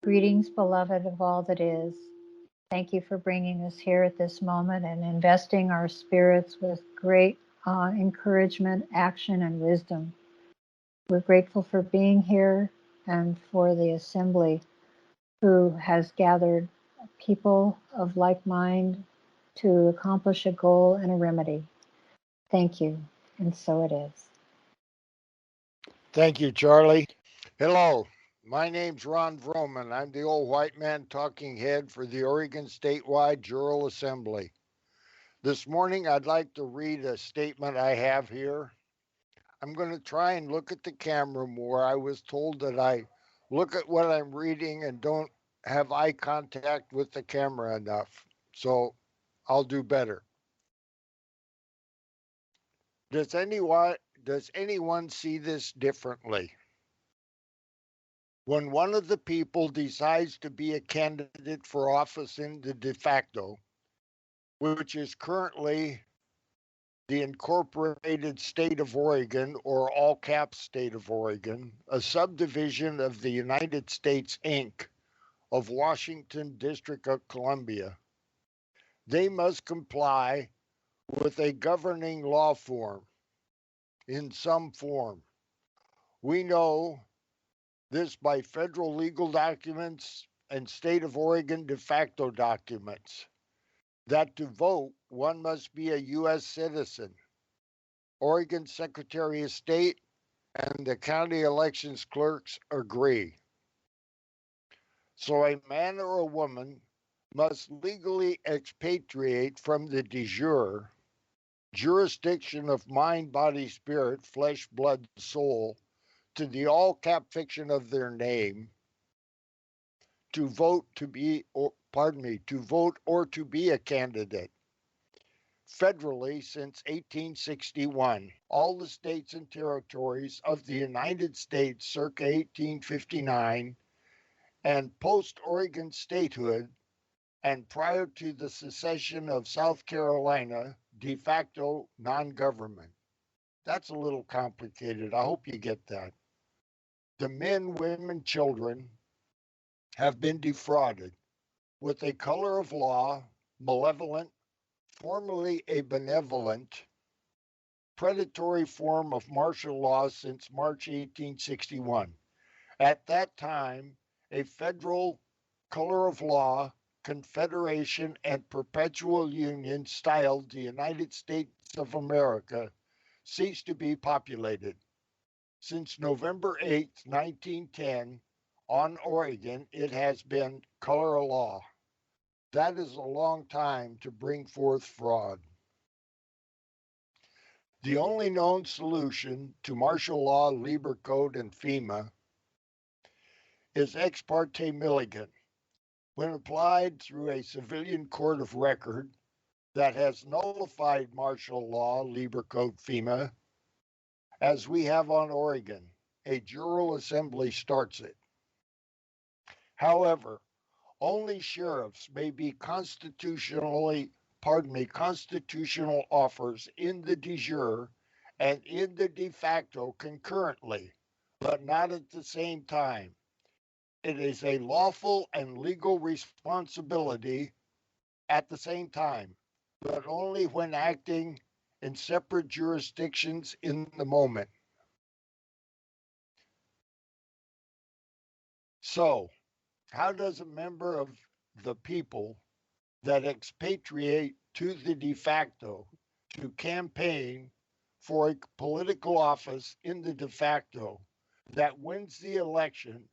Greetings, beloved of all that is. Thank you for bringing us here at this moment and investing our spirits with great encouragement, action, and wisdom. We're grateful for being here and for the assembly who has gathered people of like mind to accomplish a goal and a remedy. Thank you, and so it is. Thank you, Charlie. Hello, my name's Ron Vroman. I'm the old white man talking head for the Oregon Statewide Jural Assembly. This morning, I'd like to read a statement I have here. I'm going to try and look at the camera more. I was told that I look at what I'm reading and don't have eye contact with the camera enough. So I'll do better. Does anyone see this differently? When one of the people decides to be a candidate for office in the de facto, which is currently the incorporated state of Oregon, or all caps state of Oregon, a subdivision of the United States Inc. of Washington District of Columbia, they must comply with a governing law form in some form. We know this by federal legal documents and state of Oregon de facto documents, that to vote, one must be a U.S. citizen. Oregon Secretary of State and the county elections clerks agree. So a man or a woman must legally expatriate from the de jure jurisdiction of mind, body, spirit, flesh, blood, soul, to the all cap fiction of their name, to vote to vote or to be a candidate. Federally, since 1861, all the states and territories of the United States circa 1859 and post Oregon statehood and prior to the secession of South Carolina, de facto non government. That's a little complicated. I hope you get that. The men, women, children have been defrauded with a color of law, malevolent, formerly a benevolent, predatory form of martial law since March 1861. At that time, a federal color of law, confederation, and perpetual union styled the United States of America ceased to be populated. Since November 8, 1910, on Oregon, it has been color of law. That is a long time to bring forth fraud. The only known solution to martial law, Lieber Code, and FEMA is ex parte Milligan. When applied through a civilian court of record that has nullified martial law, Lieber Code, FEMA, as we have on Oregon, a jural assembly starts it. However, only sheriffs may be constitutional offers in the de jure and in the de facto concurrently, but not at the same time. It is a lawful and legal responsibility at the same time, but only when acting in separate jurisdictions in the moment. So, how does a member of the people that expatriate to the de facto to campaign for a political office in the de facto that wins the election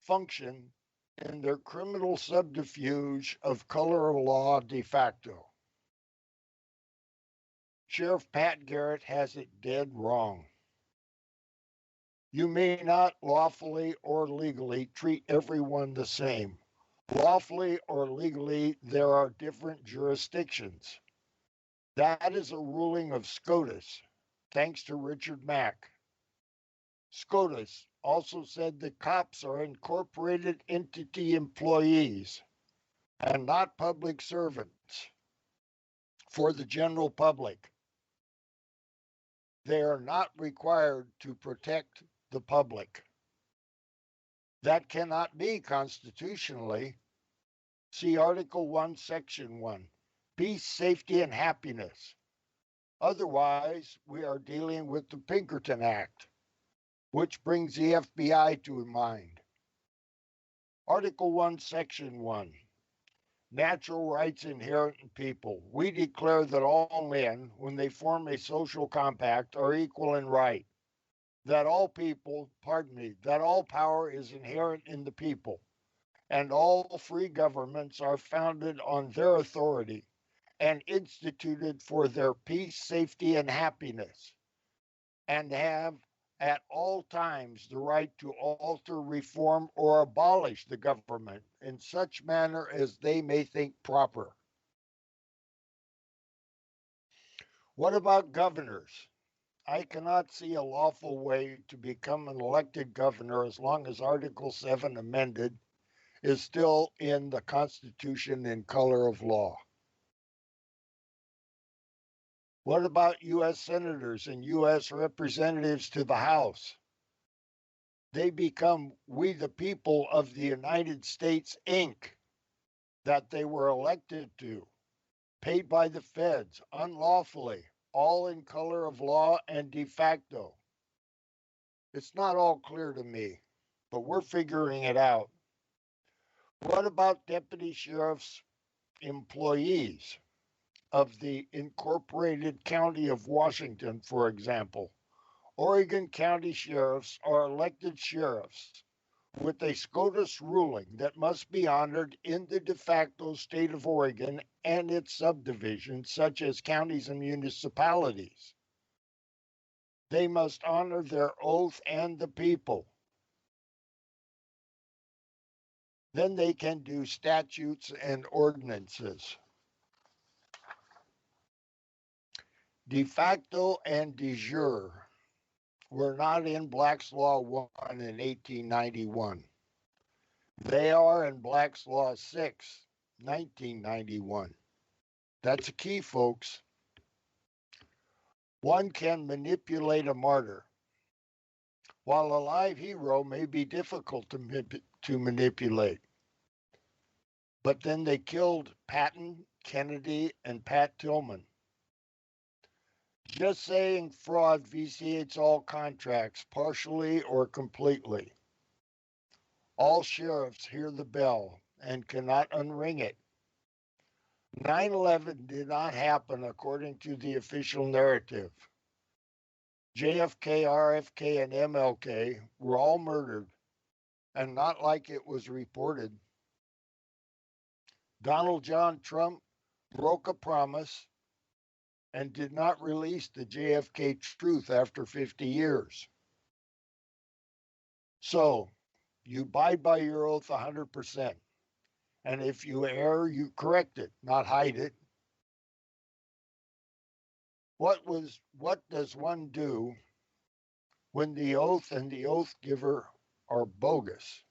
function in their criminal subterfuge of color of law de facto? Sheriff Pat Garrett has it dead wrong. You may not lawfully or legally treat everyone the same. Lawfully or legally, there are different jurisdictions. That is a ruling of SCOTUS, thanks to Richard Mack. SCOTUS also said the cops are incorporated entity employees and not public servants for the general public. They are not required to protect the public. That cannot be constitutionally. See Article 1, Section 1. Peace, safety, and happiness. Otherwise, we are dealing with the Pinkerton Act, which brings the FBI to mind. Article 1, Section 1. Natural rights inherent in people. We declare that all men, when they form a social compact, are equal in right. That all power is inherent in the people, and all free governments are founded on their authority and instituted for their peace, safety, and happiness, and have at all times the right to alter, reform, or abolish the government in such manner as they may think proper. What about governors? I cannot see a lawful way to become an elected governor as long as Article 7 amended is still in the Constitution in color of law. What about U.S. senators and U.S. representatives to the House? They become we the people of the United States, Inc., that they were elected to, paid by the feds unlawfully, all in color of law and de facto. It's not all clear to me, but we're figuring it out. What about deputy sheriffs, employees of the incorporated county of Washington, for example? Oregon County sheriffs are elected sheriffs with a SCOTUS ruling that must be honored in the de facto state of Oregon and its subdivisions, such as counties and municipalities. They must honor their oath and the people. Then they can do statutes and ordinances. De facto and de jure were not in Black's Law 1 in 1891. They are in Black's Law 6, 1991. That's a key, folks. One can manipulate a martyr, while a live hero may be difficult to manipulate. But then they killed Patton, Kennedy, and Pat Tillman. Just saying fraud vitiates all contracts, partially or completely. All sheriffs hear the bell and cannot unring it. 9/11 did not happen according to the official narrative. JFK, RFK, and MLK were all murdered, and not like it was reported. Donald John Trump broke a promise and did not release the JFK truth after 50 years. So, you abide by your oath 100%. And if you err, you correct it, not hide it. What does one do when the oath and the oath giver are bogus?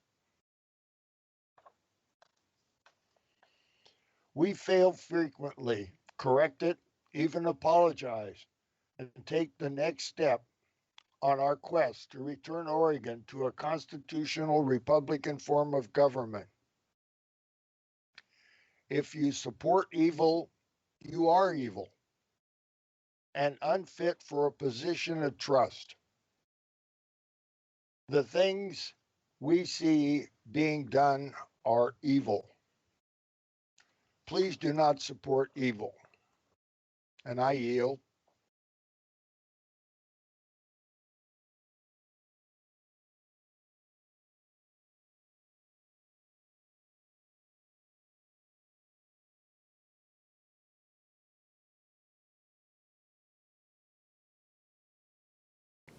We fail frequently, correct it, even apologize, and take the next step on our quest to return Oregon to a constitutional Republican form of government. If you support evil, you are evil and unfit for a position of trust. The things we see being done are evil. Please do not support evil. And I yield.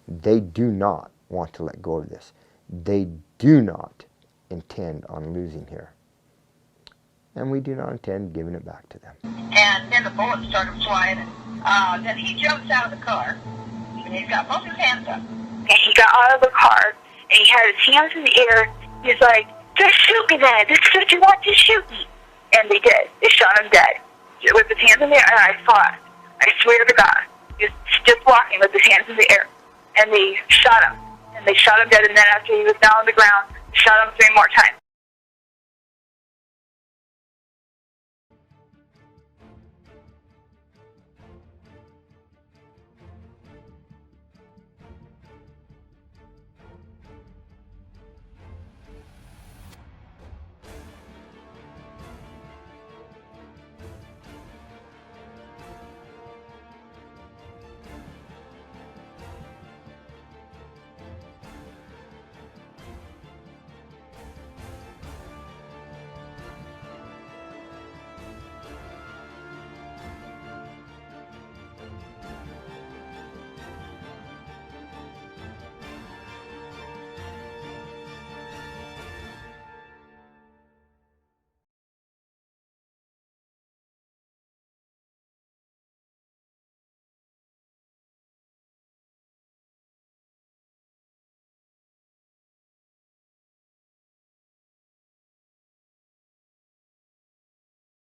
They do not want to let go of this. They do not intend on losing here. And we do not intend giving it back to them. And then the bullets started flying. Then he jumps out of the car. And he's got both his hands up. And he got out of the car, and he had his hands in the air. He's like, just shoot me then. This is what you want, to shoot me. And they did. They shot him dead. With his hands in the air, and I saw it. I swear to God. He was just walking with his hands in the air. And they shot him. And they shot him dead, and then after he was down on the ground, shot him 3 more times.